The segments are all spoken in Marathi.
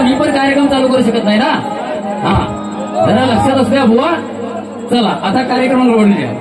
मी पण कार्यक्रम चालू करू शकत नाही ना. हा जरा लक्षात असू द्या बुवा. चला आता कार्यक्रमाला ओढूया.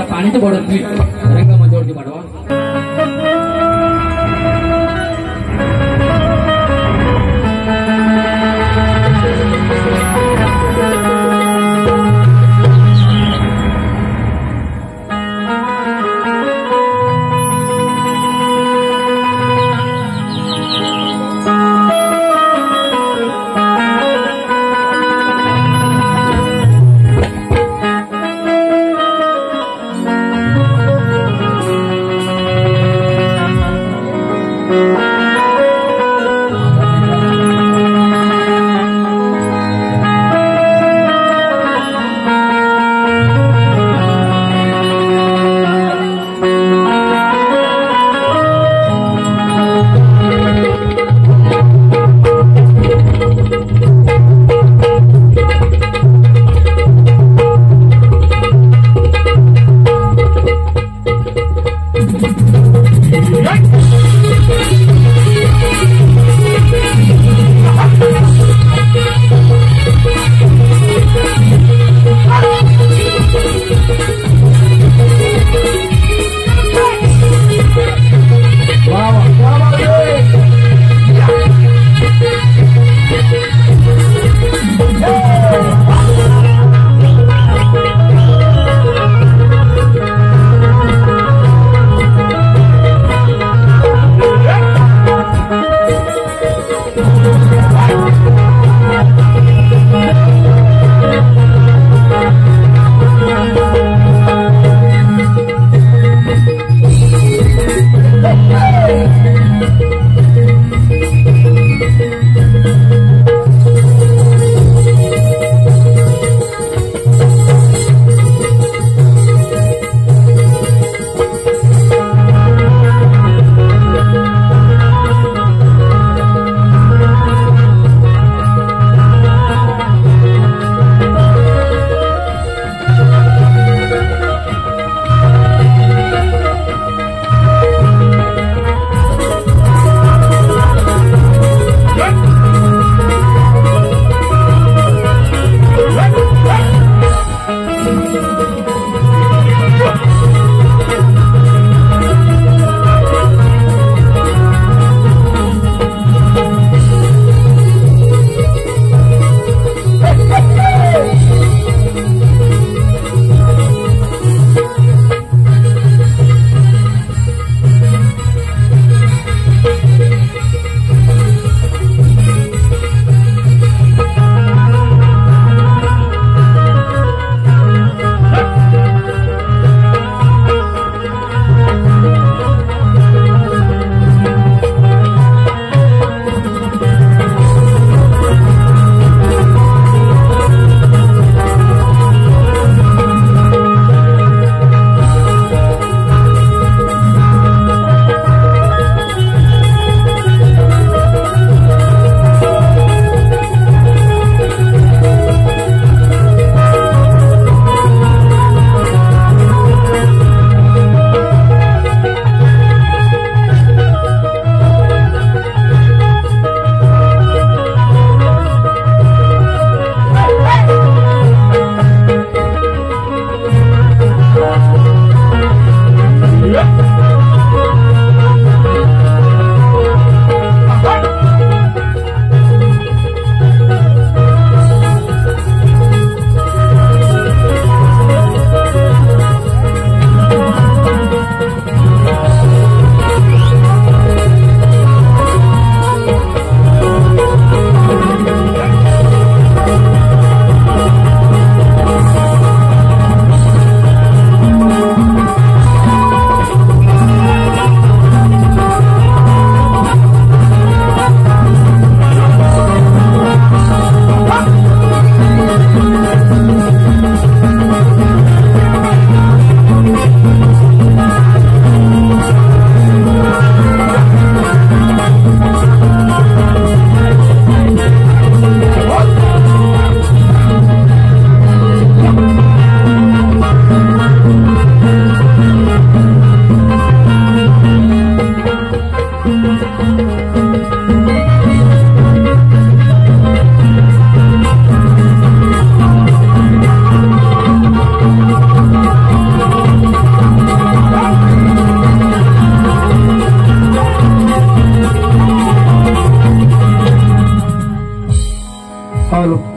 पाणी तर पडत नाही रंगामध्ये पाठवा.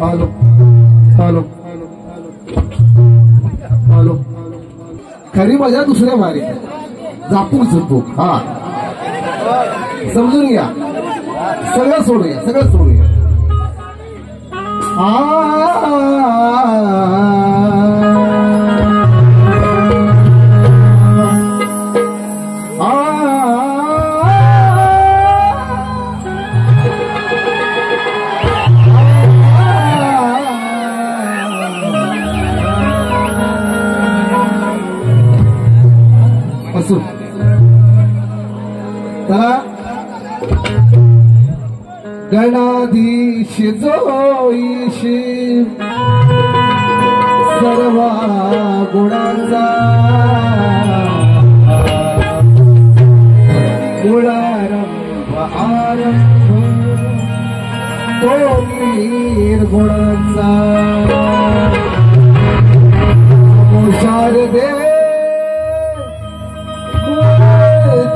आलो आलो आलो आलो खरी मजा दुसऱ्या मारी जापूक झुपूक हा समजून घ्या सगळं सोडूया सगळं सोडूया गणाधीश जोईश सर्व गुणांचा गुणारंभ आरंभ तो निर्गुणांचा शारदे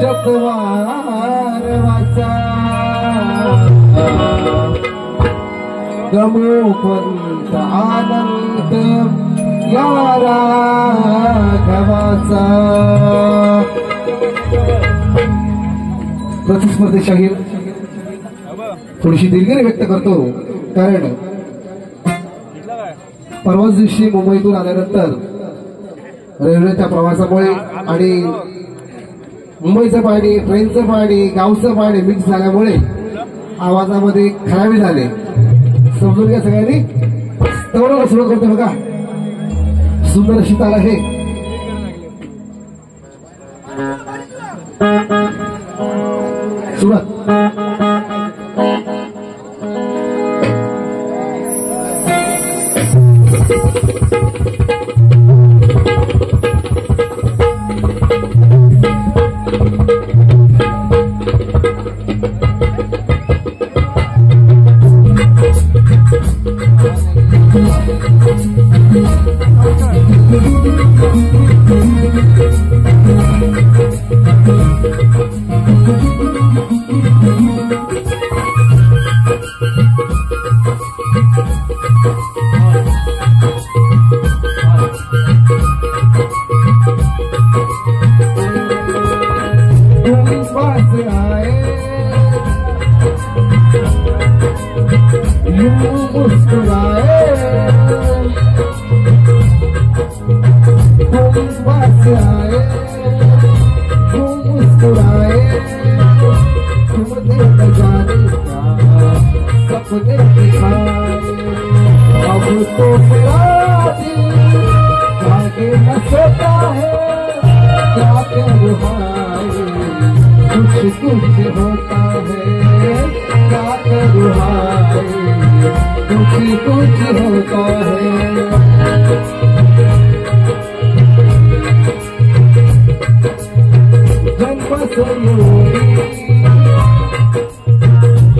जपवार वाचा गमोपंत आनंद या राघवाचा प्रतिस्पर्धी शाहीर थोडीशी दिलगिरी व्यक्त करतो कारण परवाच दिवशी मुंबईतून आल्यानंतर रेल्वेच्या प्रवासामुळे आणि मुंबईचं पाणी ट्रेनचं पाणी गावचं पाणी मिक्स झाल्यामुळे आवाजामध्ये खराबी झाले समजून घ्या सगळ्यांनी तेवढं सुरू करतो बघा सुंदर अशी ताल आहे सुरुवात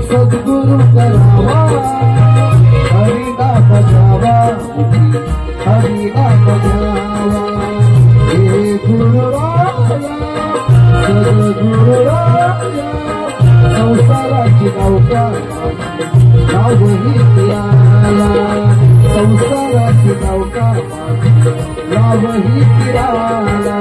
सद्गुरु करावा हरिदा बजावा हरिदा बजावा हे गुरुराया सद्गुरुराया संसाराची नौका लावही तिराला संसाराची नौका लावही तिराला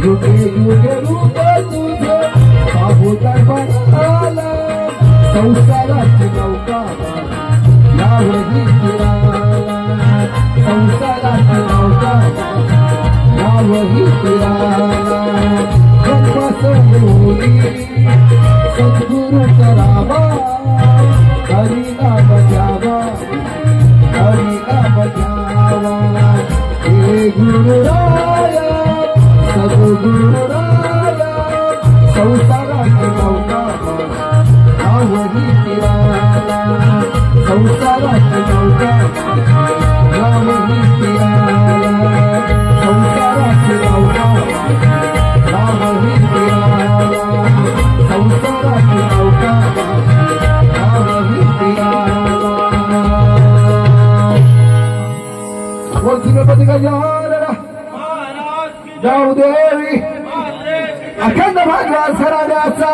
युगे युगे रूप तुझं पाहू दरबाराला संसाराची नौका यावही तिराला संसाराची नौका यावही तिराला जन्मसमोरी सद्गुरु करावा हरी नाम घ्यावा हरी नाम घ्यावा हे गुरुराया सद्गुरुराया संसाराची नौका यावही तिराला संसाराची नौका यावही तिराला संसाराची नौका यावही तिराला संसाराची नौका यावही तिराला वरती गणपती गजानन जाऊ देवी अखंड भागवत सराण्याचा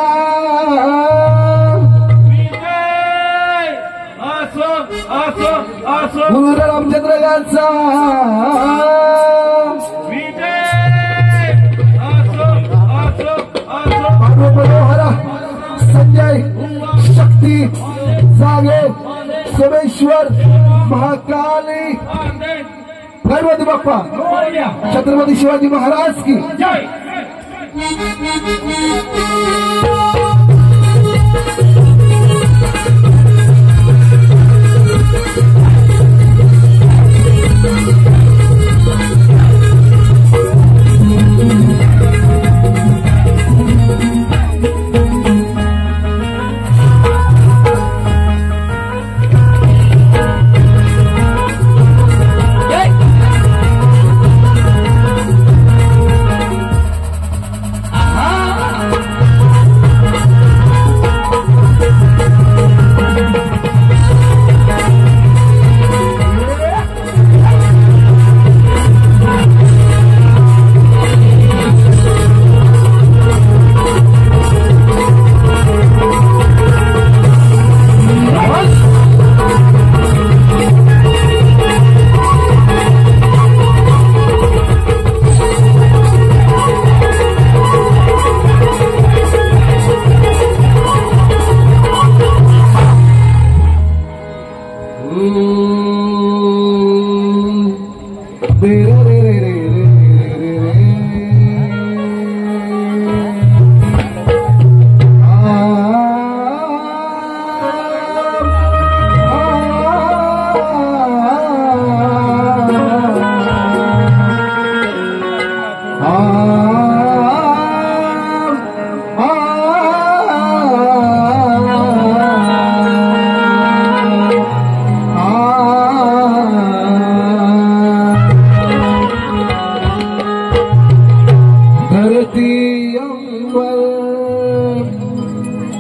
गुरु रामचंद्र यांचा मनोहर संजय शक्ती जागे सोमेश्वर महाकाली गणपती बाप्पा छत्रपती शिवाजी महाराज की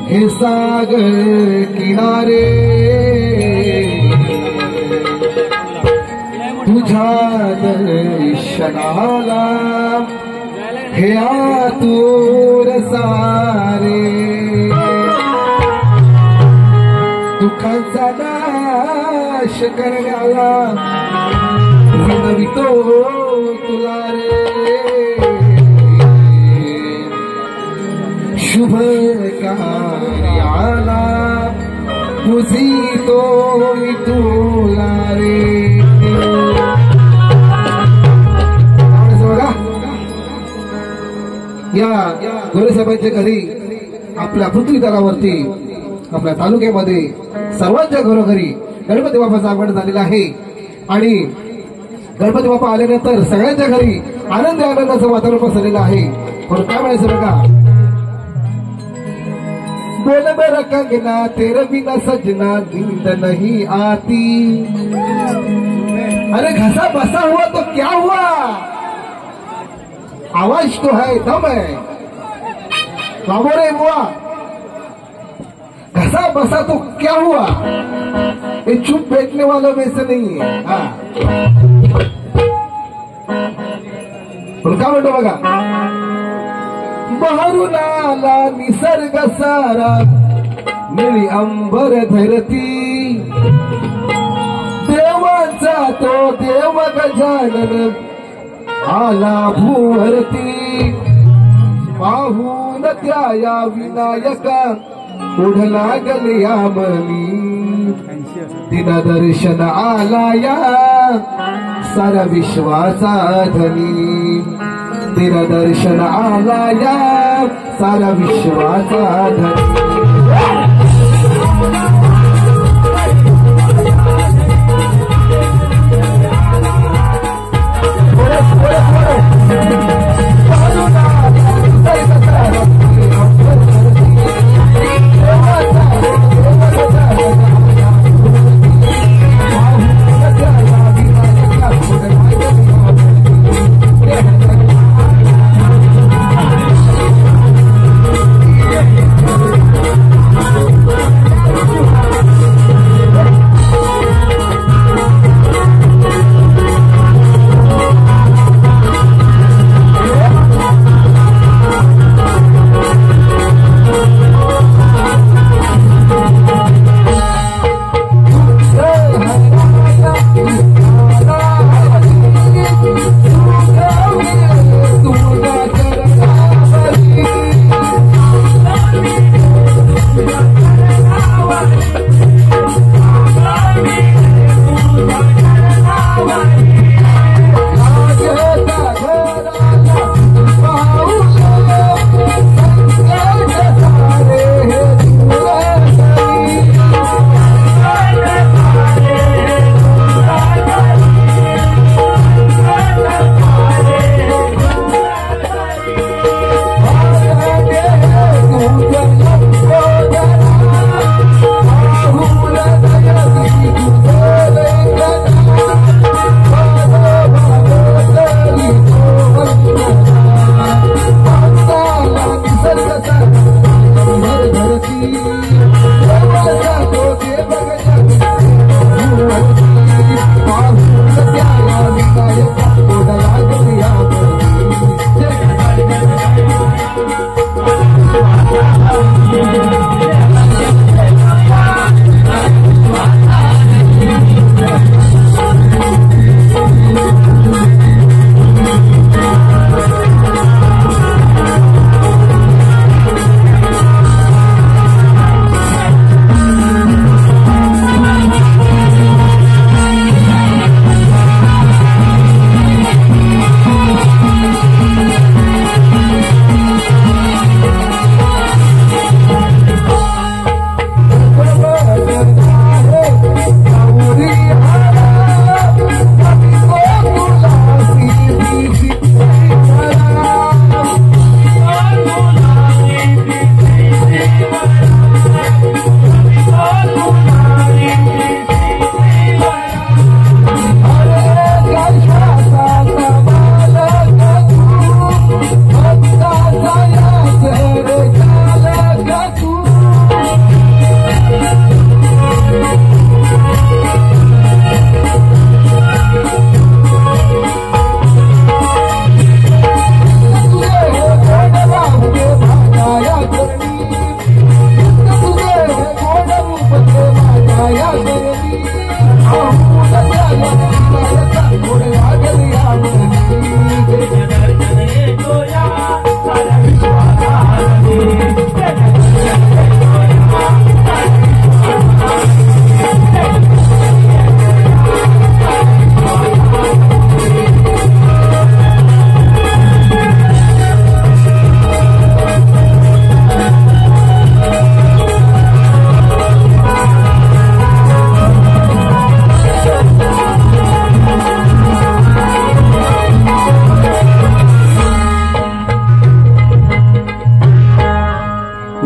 हे सागर किनारे तुझ्या दर्शनाला हे आतुर सारे दुःखांचा नाश करण्याला विनवितो तुला रे शुभ कार्याला पुजितो तुला रे या गोरेसाहेबांच्या घरी आपल्या पृथ्वी तलावरती आपल्या तालुक्यामध्ये सर्वांच्या घरोघरी गणपती बाप्पाचं आगमन झालेलं आहे आणि गणपती बाप्पा आल्यानंतर सगळ्यांच्या घरी आनंदाचं वातावरण पसरलेलं आहे. पण काय म्हणायचं बघा, बोल मेरा कंगना तेरे बिना सजना नींद नहीं आती. अरे घसा बसा हुआ तो क्या हुआ, आवाज तो है, दम है. बाबो रे बुआ, घसा बसा तो क्या हुआ, ये चुप बैठने वालों में से नहीं है. हाँ म्हणतो बघा, बहरून आला निसर्ग सारा निळी अंबर धरती. देवांचा तो देव गजानन आला भूवरती. पाहून त्या या विनायका ओढला गल्या मनी दिन दर्शन आलाया सारा विश्वाचा धनी दिन दर्शन आलाया सारा विश्वाचा धनी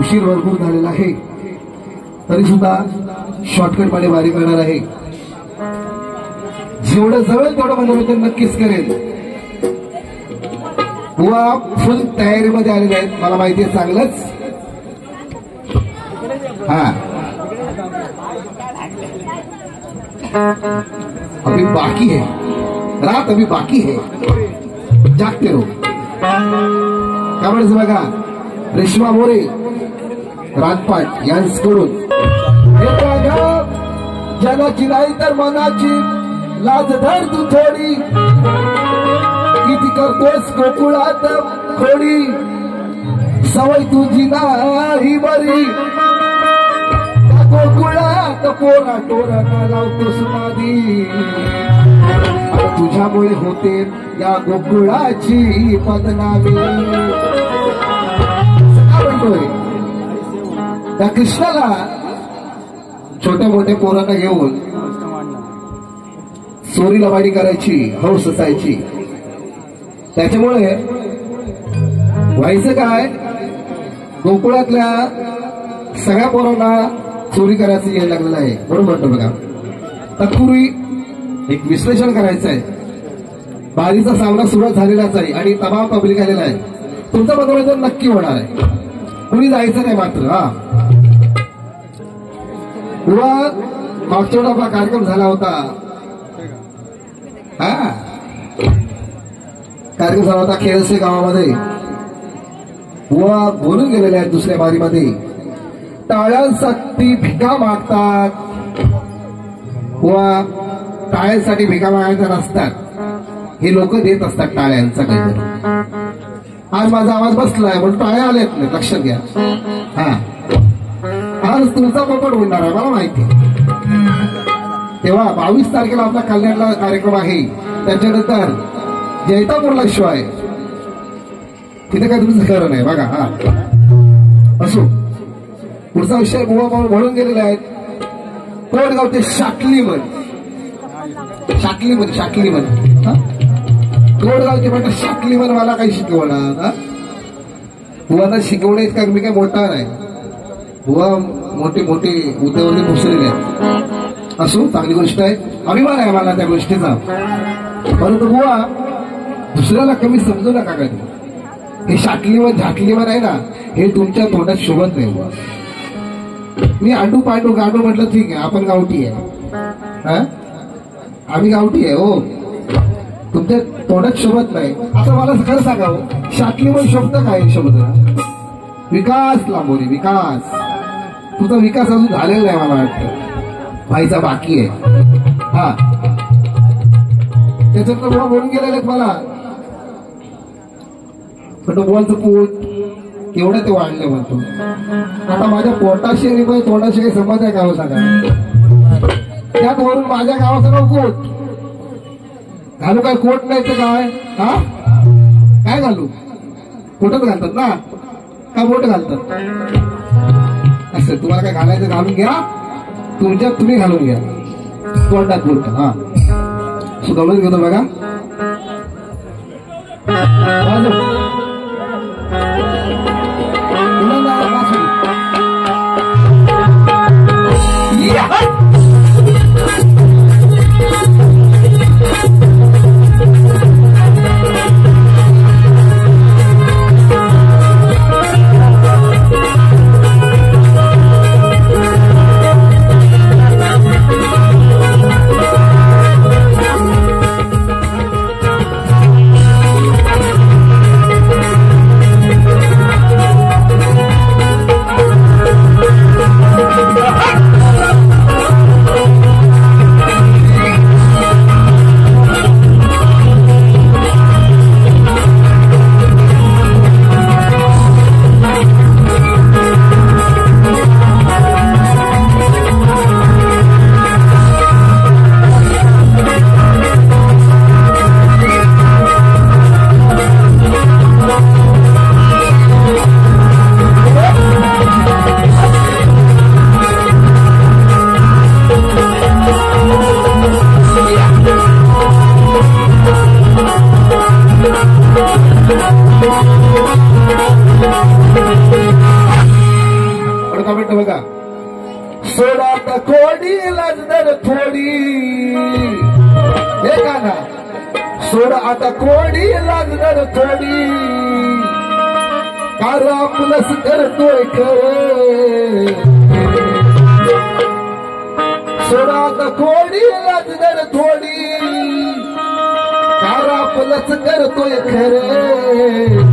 उशीर भरपूर झालेला आहे तरी सुद्धा शॉर्टकट मध्ये वारी करणार आहे जेवढं जवळ तेवढं मनोरंजन नक्कीच करेल बुवा फुल तयारीमध्ये आलेले आहेत मला माहिती आहे चांगलंच हा अभी बाकी है रात अभी बाकी है जागते रहो काय म्हणायचं बघा रेश्मा मोरे राजपाट यांच्याकडून जनाची नाही तर मनाची लाज धर तू थोडी किती करतोस गोकुळात खोडी सवय तुझी नाही बरी त्या गोकुळात पोरा टोरांना लावतो सुनादी आता तुझ्यामुळे होते या गोकुळाची बदनामी म्हणतोय त्या कृष्णाला छोट्या मोठ्या पोरांना घेऊन चोरीला वाडी करायची हौस असायची त्याच्यामुळे व्हायचं काय गोकुळातल्या सगळ्या पोरांना चोरी करायचं यायला लागलेलं आहे बरोबर म्हणतो बघा तत्पूर्वी एक विश्लेषण करायचं आहे बारीचा सामना सुरुवात झालेलाच आहे आणि तमाम पब्लिक आलेला आहे तुमचं मनोरंजन नक्की होणार आहे कुणी जायचं नाही मात्र हा मागच्या आपला कार्यक्रम झाला होता हा कार्यक्रम झाला होता खेळसे गावामध्ये बुवा बोलून गेलेले आहेत दुसऱ्या बारीमध्ये टाळ्यांसाठी भिका मागतात बुवा टाळ्यांसाठी भिका मागायच्या नसतात हे लोक देत असतात टाळ्यांचा काहीतरी आज माझा आवाज बसलाय म्हणून टाळ्या आल्यात नाही लक्षात घ्या हा आज तुमचा पोपट होणार आहे मला माहिती तेव्हा 22 तारखेला आपला कल्याणला कार्यक्रम आहे त्याच्यानंतर जैतापूरला शो आहे तिथे काय तुमचं खरं नाही बघा हा असो पुढचा विषय बुवा म्हणून गेलेला आहे कोटगावचे शाकलीमन कोटगावचे म्हणतात शाकलीमन मला काही शिकवणार बुवांना शिकवणे इतका मी काही मोठा नाही बुवा मोठी मोठी उद्योगाने घुसलेले आहेत असो चांगली गोष्ट आहे अभिमान आहे मला त्या गोष्टीचा परंतु बुवा दुसऱ्याला कमी समजू नका कधी हे शाकलीवर झाकलीवर आहे ना हे तुमच्या तोंडात शोभत नाही बुवा मी आंडू पांडू गांडू म्हटलं ठीक आहे आपण गावठी आहे आम्ही गावठी आहे हो तुमच्या तोंडात शोभत नाही आता मला खरं सांगावं शाकलीवर शब्द काय शब्द विकास लांबोरी विकास तुझा विकास अजून झालेला नाही मला वाटतं व्हायचा बाकी आहे हा त्याच्यात बुवा बोलून गेलेले आहेत मला पण बुवांचं पोट केवढं ते वाढले म्हणतो आता माझ्या पोटाशी आणि तोंडाशी काही संबंध आहे गाव सांगा त्यात वरून माझ्या गावाचं नाव कोट घालू काय कोट नाही तर काय हा काय घालू कोटच घालतात ना का बोट घालतात असं तुम्हाला काय घालायचं घालून घ्या तुमच्यात तुम्ही घालून घ्या तोंडात बोट हा सुधावून घेतो बघा बघा सोडा कोडी लाजदर थोडी हे गाणं सोड आता कोडी लाजदर थोडी कारा प्लस करतोय खरे सोड आता कोडी लाजदर थोडी कारा प्लस करतोय खरे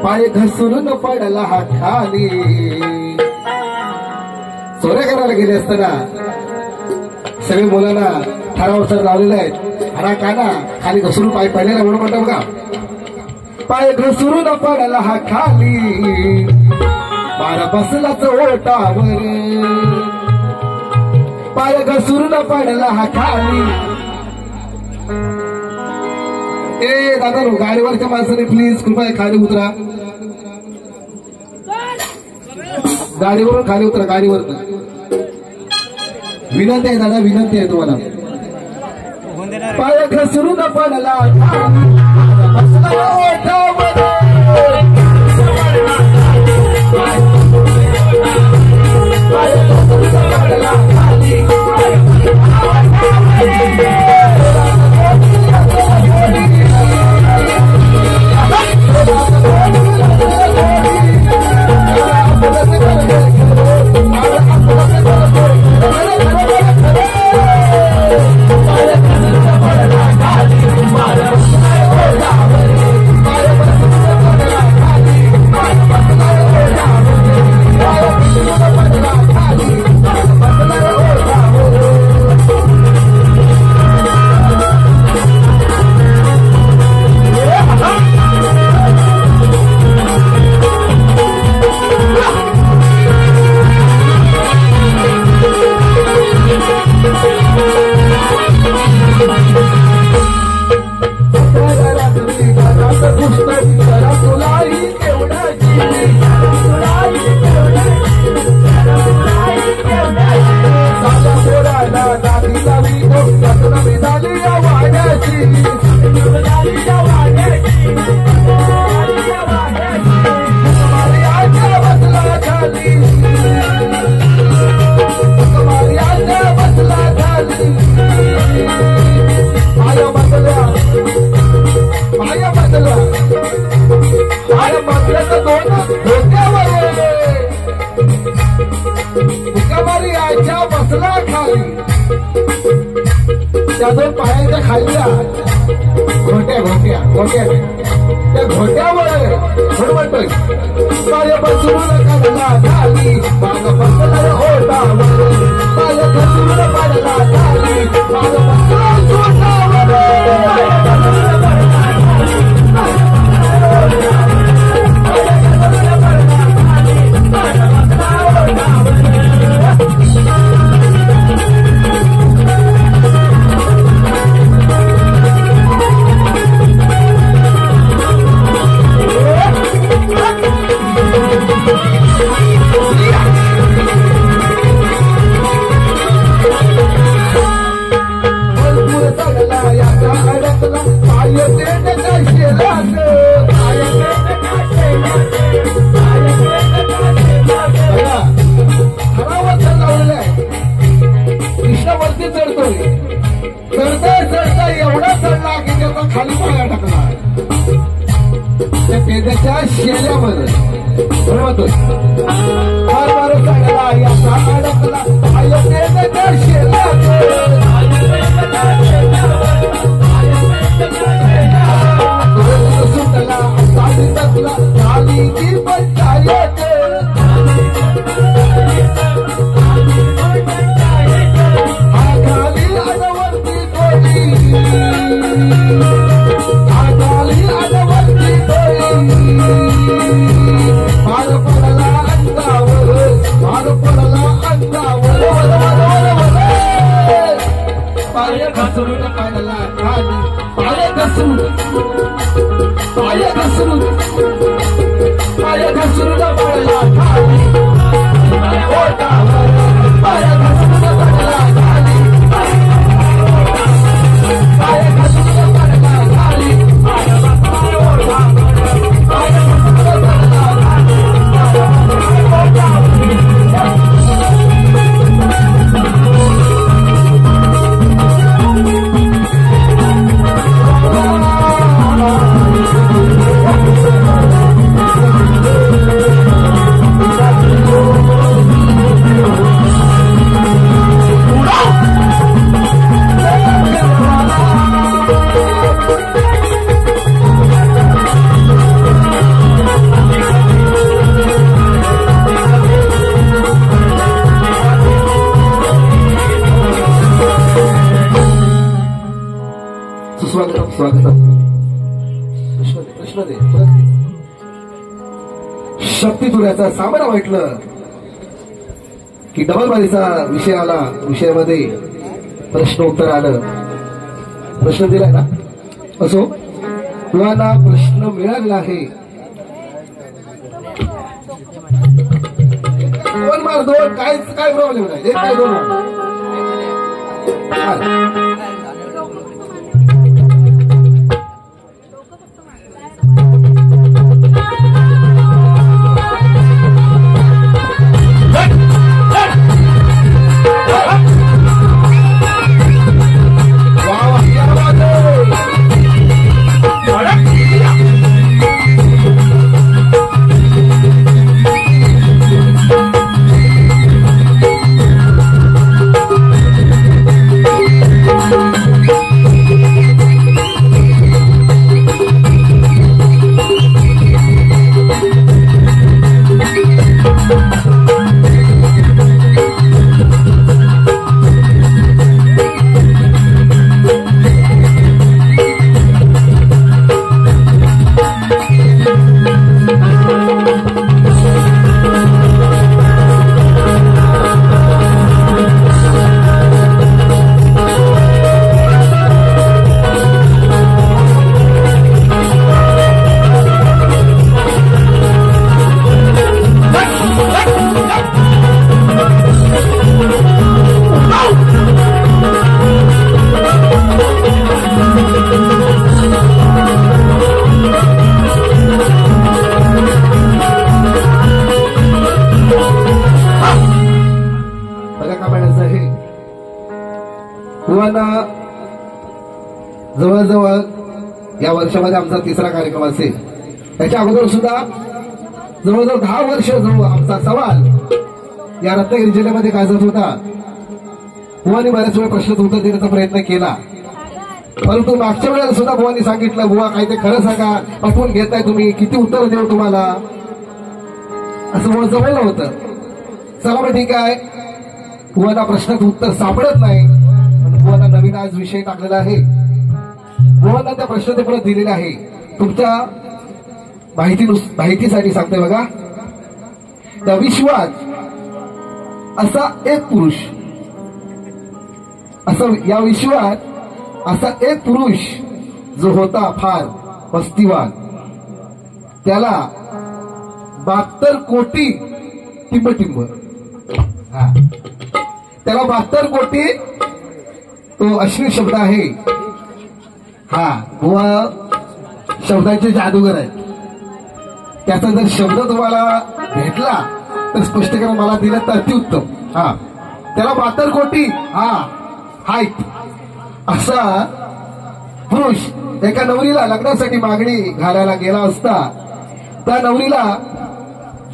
पाय घसरून पडला हा खाली चोऱ्या करायला गेले असताना सगळे मुलांना ठराव सर लावलेले आहेत हरा काना खाली घसरून पाय पडलेला म्हणून म्हणतो बघा पाय घसरून पडला हा खाली बारा बसलाच ओटावर पाय घसरून पडला हा खाली ए दादा गाडीवरच्या माणसाने प्लीज कृपया खाली उतरा गाडीवरून खाली उतरा गाडीवर विनंती आहे दादा विनंती आहे तुम्हाला पाय घसरून पडला बसला ओठावर पाय घसरून पडला खाली बसला खाली त्या दोन पायाच्या खाल्ल्या घोट्या घोट्या घोट्या त्या घोट्यावर म्हणतोय पाय बसून काढला खाली पाय बसला ओटावर पाय बसून पडला खाली पाय बसला कृष्णावरती चढतोय चढता चढता एवढा चढला की त्याचा खाली पाया टाकला त्या पेद्याच्या शेल्यामध्ये म्हणतोय फार बार चढला याचा अडकला पाय पेद्याच्या शेल्यात सुटला साडी टाकला खाली ती पंचायत प्रश्न दे शक्ती तुऱ्याचा सामना वाटलं की डबल बारीचा विषय आला. विषयामध्ये प्रश्न उत्तर आलं. प्रश्न दिलाय ना, असो मुलांना प्रश्न मिळालेला आहे. 2 मार 2 काय प्रॉब्लेम नाही. 1 काय 2 जवळजवळ या वर्षामध्ये आमचा 3रा कार्यक्रम असेल. त्याच्या अगोदर सुद्धा जवळजवळ 10 वर्ष जवळ आमचा सवाल या रत्नागिरी जिल्ह्यामध्ये गाजत होता. बुवानी बऱ्याच वेळा प्रश्न उत्तर देण्याचा प्रयत्न केला, परंतु मागच्या वेळेला सुद्धा बुवानी सांगितलं, बुवा काय ते खरं सांगा, पटवून घेताय तुम्ही, किती उत्तर देऊ तुम्हाला, असं बुवा जमवलं होतं. चला मग ठीक आहे, बुवांना प्रश्नाचं उत्तर सापडत नाही, बुवांना नवीन आज विषय टाकलेला आहे. बुवांना त्या प्रश्नाचे परत दिलेले आहे. तुमच्या माहितीसाठी सांगतोय बघा. त्या विश्वात असा एक पुरुष, असं या विश्वात असा एक पुरुष जो होता फार मस्तीवान, त्याला 72 कोटी टिंब. त्याला 72 कोटी, तो अश्लील शब्द आहे. बुवा शब्दांचे जादूगर आहेत. त्याचा जर शब्द तुम्हाला भेटला तर स्पष्टीकरण मला दिलं तर अतिउत्तम. त्याला 72 कोटी हाईट असा पुरुष एका नवरीला लग्नासाठी मागणी घालायला गेला असता, त्या नवरीला,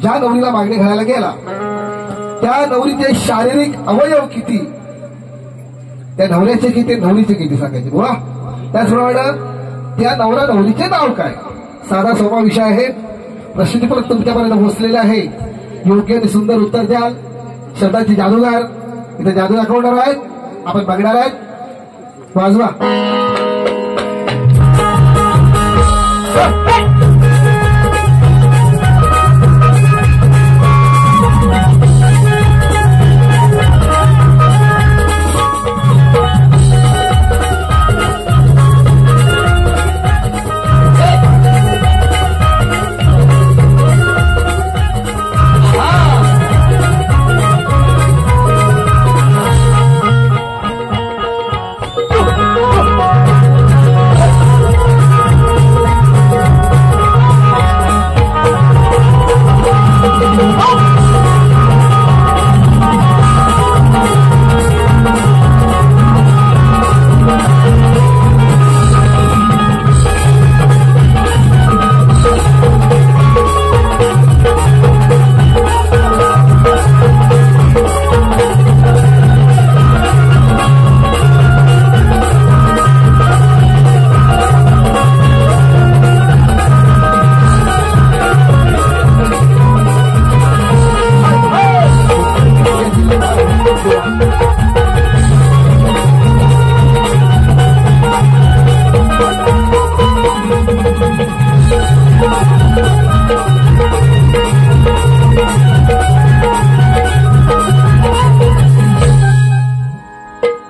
ज्या नवरीला मागणी घालायला गेला त्या नवरीचे शारीरिक अवयव किती, त्या नवऱ्याचे किती, नवरीचे किती सांगायचे बुवा. त्याचप्रमाणे त्या नवरा नवरीचे नाव काय. साधा सोपा विषय आहे. प्रश्न परत तुमच्यापर्यंत पोहोचलेले आहे. योग्य आणि सुंदर उत्तर द्याल. शब्दाची जादूगार इथे जादू दाखवणार आहेत, आपण बघणार आहेत. वाजवा.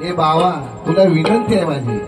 ए बावा तुला विनंती आहे माझी